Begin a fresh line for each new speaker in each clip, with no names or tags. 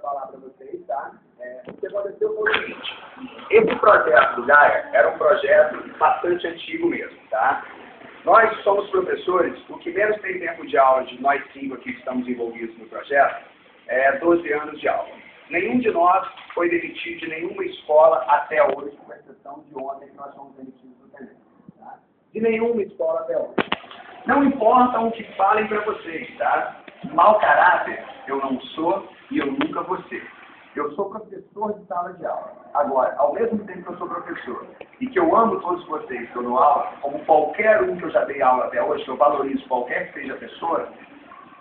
falar para vocês, tá? O que aconteceu foi o seguinte. Esse projeto do Gaia era um projeto bastante antigo mesmo, tá? Nós somos professores, o que menos tem tempo de aula de nós 5 aqui que estamos envolvidos no projeto, é 12 anos de aula. Nenhum de nós foi demitido de nenhuma escola até hoje, com exceção de ontem que nós fomos demitidos do Tenente, tá? De nenhuma escola até hoje. Não importa o que falem para vocês, tá? Mau caráter eu não sou e eu nunca vou ser. Eu sou professor de sala de aula. Agora, ao mesmo tempo que eu sou professor e que eu amo todos vocês que eu dou aula, como qualquer um que eu já dei aula até hoje, que eu valorizo qualquer que seja a pessoa,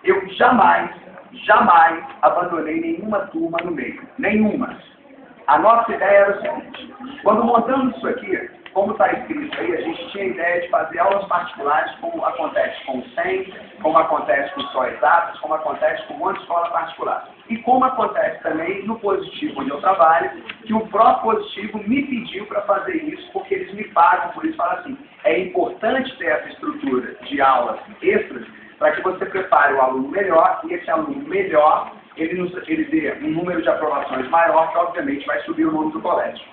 eu jamais abandonei nenhuma turma no meio. Nenhuma. A nossa ideia era o seguinte: quando montamos isso aqui, como está escrito aí, a gente tinha a ideia de fazer aulas particulares, como acontece com o SEM, como acontece com o Só Exatas, como acontece com um monte de escola particular. E como acontece também no Positivo, onde eu trabalho, que o próprio Positivo me pediu para fazer isso, porque eles me pagam por isso. Falam assim, é importante ter essa estrutura de aulas extras, para que você prepare o aluno melhor, e esse aluno melhor, ele dê um número de aprovações maior, que obviamente vai subir o nome do colégio.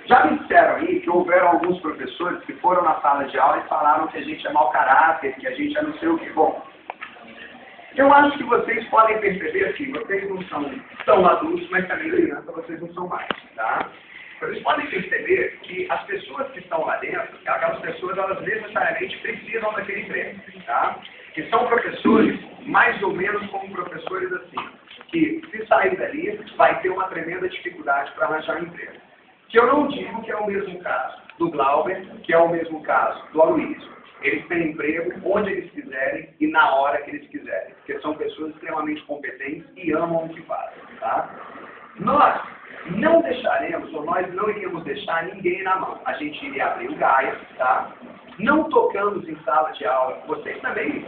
Já me disseram aí que houveram alguns professores que foram na sala de aula e falaram que a gente é mau caráter, que a gente é não sei o que. Bom, eu acho que vocês podem perceber que vocês não são tão adultos, mas também criança vocês não são mais, tá? Vocês podem perceber que as pessoas que estão lá dentro, aquelas pessoas, elas necessariamente precisam daquele emprego, tá? Que são professores mais ou menos como professores assim, que se sair dali vai ter uma tremenda dificuldade para arranjar um emprego. Que eu não digo que é o mesmo caso do Glauber, que é o mesmo caso do Aloysio. Eles têm emprego onde eles quiserem e na hora que eles quiserem, porque são pessoas extremamente competentes e amam o que fazem, tá? Nós não deixaremos, ou nós não iríamos deixar ninguém na mão. A gente iria abrir o Gaia, tá? Não tocamos em sala de aula. Vocês também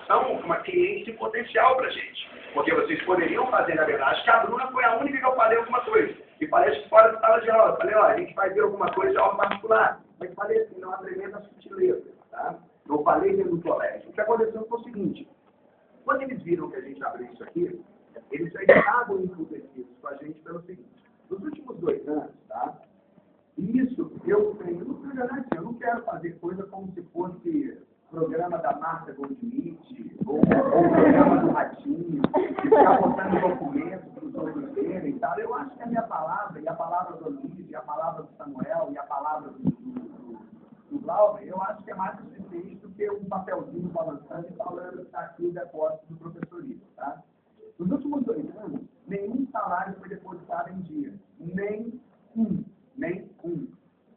são uma cliente potencial para a gente, porque vocês poderiam fazer, na verdade, que a Bruna foi a única que eu falei alguma coisa. E falei que fora da sala de aula. Falei, ó, a gente vai ver alguma coisa de aula particular. Mas falei assim, não há tremenda sutileza, tá? Eu falei dentro do colégio. O que aconteceu foi o seguinte: quando eles viram que a gente abriu isso aqui, eles já estavam enfurecidos com a gente pelo seguinte: nos últimos 2 anos, tá? Isso, eu não quero fazer coisa como se fosse programa da Marta Goldschmidt, ou programa do Ratinho, que ficar botando documentos para os outros verem e tal. Eu acho que a minha palavra, e a palavra do Luiz, e a palavra do Samuel, e a palavra do Glauber, eu acho que é mais suficiente do que um papelzinho balançando e falando que está aqui o depósito do professorismo, tá? Nos últimos 2 anos, nenhum salário foi depositado em dia. Nem um.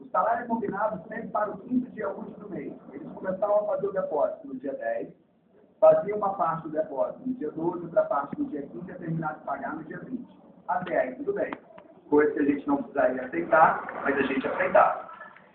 O salário é combinado sempre para o 15º dia útil do mês. Eles começavam a fazer o depósito no dia 10, faziam uma parte do depósito no dia 12, outra parte no dia 15 e terminaram de pagar no dia 20. Até aí, tudo bem. Coisa que a gente não precisaria aceitar, mas a gente aceitava.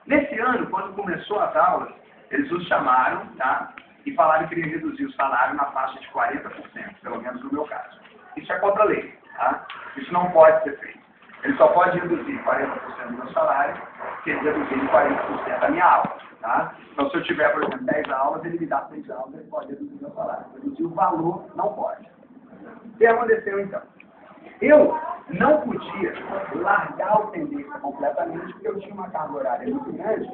Nesse ano, quando começou as aulas, eles nos chamaram, tá? E falaram que queriam reduzir o salário na faixa de 40%, pelo menos no meu caso. Isso é contra a lei, tá? Isso não pode ser feito. Ele só pode reduzir 40% do meu salário, se ele reduzir 40% da minha aula, tá? Então, se eu tiver, por exemplo, 10 aulas, ele me dá 6 aulas, ele pode reduzir meu salário. Reduzir o valor, não pode. O que aconteceu, então? Eu não podia largar o tendência completamente, porque eu tinha uma carga horária muito grande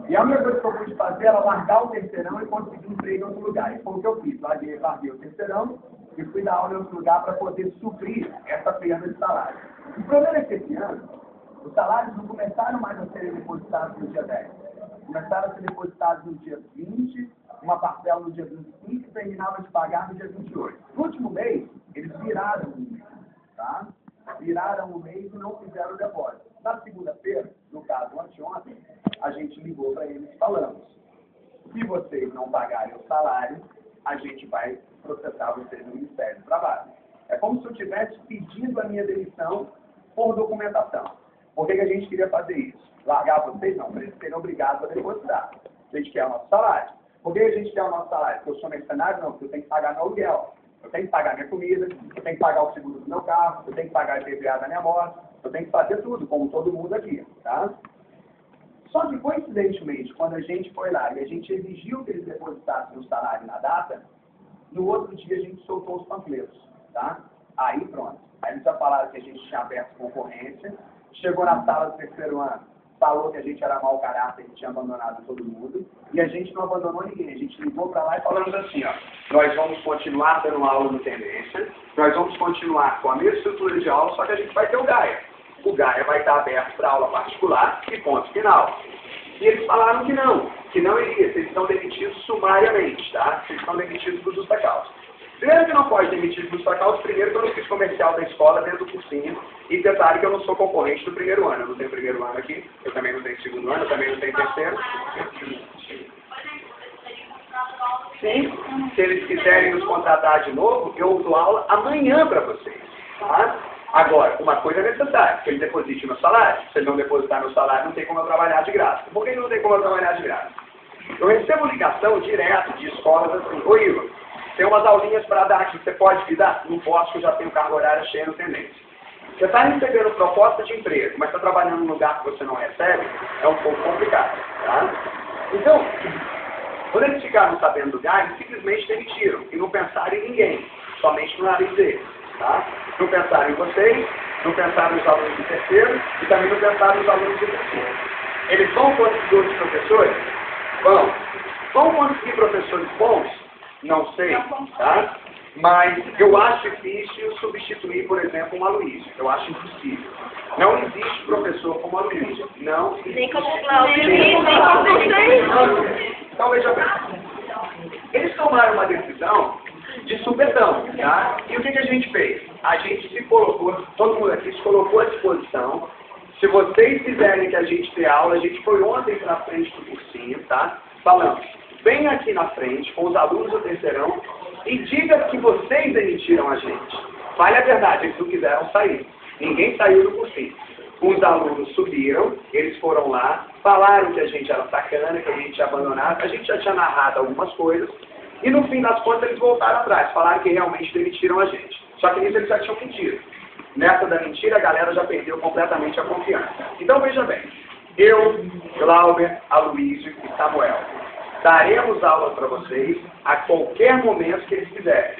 e a única coisa que eu pude fazer era largar o terceirão e conseguir um emprego em outro lugar. E foi o que eu fiz. Larguei o terceirão e fui dar aula em outro lugar para poder suprir essa perda de salário. O problema é que esse ano, os salários não começaram mais a serem depositados no dia 10. Começaram a ser depositados no dia 20, uma parcela no dia 25 e terminava de pagar no dia 28. No último mês, eles viraram o mês, tá? Viraram o mês e não fizeram o depósito. Na segunda-feira, no caso anteontem, a gente ligou para eles e falamos: se vocês não pagarem o salário, a gente vai processar vocês no Ministério do Trabalho. É como se eu tivesse pedido a minha demissão por documentação. Por que a gente queria fazer isso? Largar vocês? Não, para eles serem obrigados a depositar. A gente quer o nosso salário. Por que a gente quer o nosso salário? Porque eu sou mercenário? Não, porque eu tenho que pagar meu aluguel. Eu tenho que pagar minha comida, eu tenho que pagar o seguro do meu carro, eu tenho que pagar a IPVA da minha moto, eu tenho que fazer tudo, como todo mundo aqui, tá? Só que, coincidentemente, quando a gente foi lá e a gente exigiu que eles depositassem o salário na data, no outro dia a gente soltou os panfletos, tá? Aí pronto. Aí eles já falaram que a gente tinha aberto concorrência, chegou na sala do terceiro ano, falou que a gente era mau caráter, que tinha abandonado todo mundo, e a gente não abandonou ninguém. A gente ligou para lá e falamos assim, ó, nós vamos continuar dando aula no Tendência, nós vamos continuar com a mesma estrutura de aula, só que a gente vai ter o Gaia. O Gaia vai estar aberto para aula particular e ponto final. E eles falaram que não iria, vocês estão demitidos sumariamente, tá? Vocês estão demitidos por justa causa. Primeiro que não pode demitir por justa causa, primeiro que eu não fiz comercial da escola dentro do cursinho, e detalhe que eu não sou concorrente do primeiro ano. Eu não tenho primeiro ano aqui, eu também não tenho segundo ano, eu também não tenho terceiro. Sim, se eles quiserem nos contratar de novo, eu dou aula amanhã para vocês, tá? Agora, uma coisa é necessária, que ele deposite meu salário. Se ele não depositar meu salário, não tem como eu trabalhar de graça. Por que não tem como eu trabalhar de graça? Eu recebo ligação direto de escolas assim, ô Igor, tem umas aulinhas para dar aqui, você pode me dar? Não posso, que eu já tenho carga horária cheia no Tendência. Você está recebendo proposta de emprego, mas está trabalhando num lugar que você não recebe, é um pouco complicado, tá? Então, quando eles ficaram sabendo do GAI, eles simplesmente demitiram e não pensaram em ninguém, somente no nariz deles, tá? Não pensaram em vocês, não pensaram nos alunos do terceiro e também não pensaram nos alunos do terceiro. Eles vão conseguir outros professores? Vão conseguir professores bons? Não sei, tá? Mas eu acho difícil substituir, por exemplo, um Aloysio. Eu acho impossível. Não existe professor como Aloysio. Não existe.
Nem como o Cláudio, nem como vocês.
Então, veja bem. Eles tomaram uma decisão de supetão, tá? E o que a gente fez? A gente se colocou, todo mundo aqui se colocou à disposição. Se vocês quiserem que a gente dê aula, a gente foi ontem para frente do cursinho, tá? Falamos, vem aqui na frente com os alunos do terceirão e diga que vocês demitiram a gente. Fale a verdade, eles não quiseram sair. Ninguém saiu do cursinho. Os alunos subiram, eles foram lá, falaram que a gente era sacana, que a gente tinha abandonado, a gente já tinha narrado algumas coisas, e no fim das contas eles voltaram atrás, falaram que realmente demitiram a gente. Só que nisso eles já tinham mentido. Nessa da mentira, a galera já perdeu completamente a confiança. Então veja bem, eu, Glauber, Aloysio e Samuel, daremos aulas para vocês a qualquer momento que eles quiserem,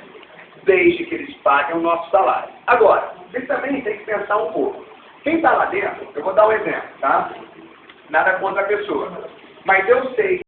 desde que eles paguem o nosso salário. Agora, vocês também têm que pensar um pouco. Quem está lá dentro, eu vou dar um exemplo, tá? Nada contra a pessoa. Mas eu sei